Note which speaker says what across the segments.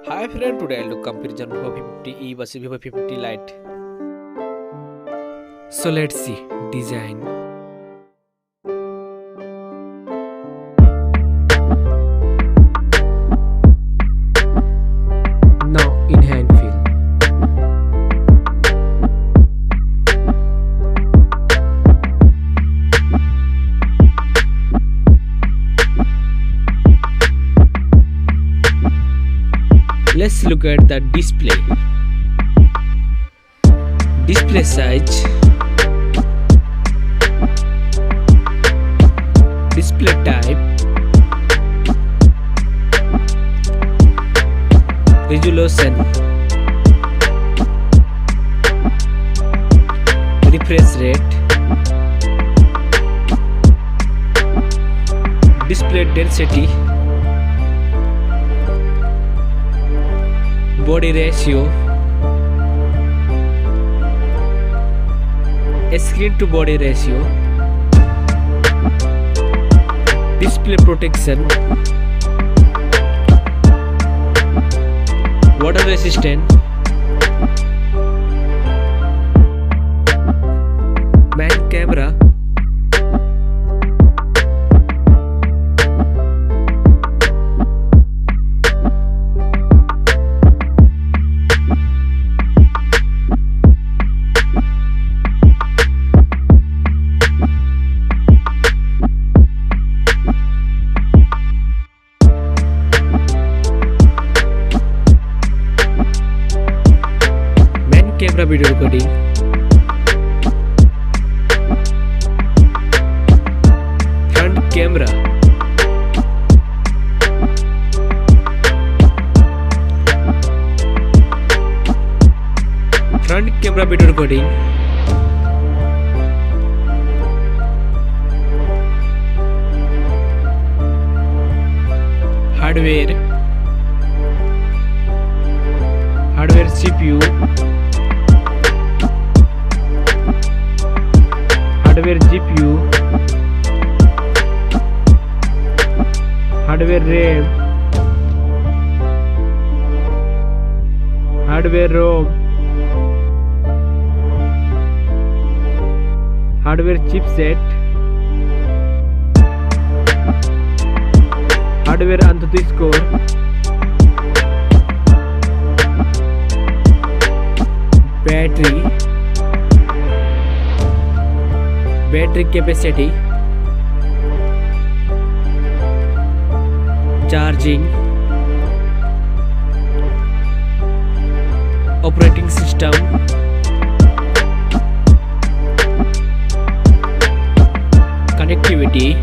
Speaker 1: Hi friend, today I'll do comparison Vivo V50e versus Vivo V50 Lite.
Speaker 2: So let's see design. Now in hand feel.
Speaker 1: Let's look at the display. Display size, display type, resolution, refresh rate, display density, body ratio, screen to body ratio, display protection, water resistant, main camera, camera video recording, front camera, front camera video recording, hardware CPU, hardware GPU, hardware RAM, hardware ROM, hardware chipset, hardware AnTuTu score, battery capacity, charging, operating system, connectivity,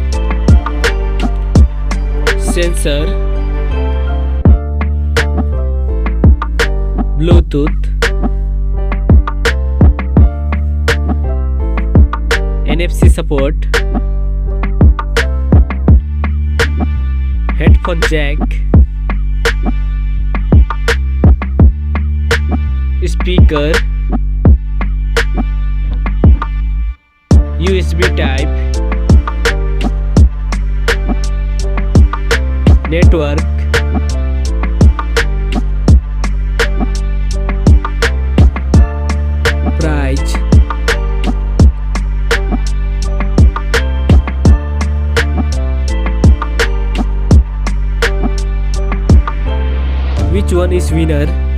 Speaker 1: sensor, Bluetooth, NFC support, headphone jack, speaker, USB type, network, price, which one is winner?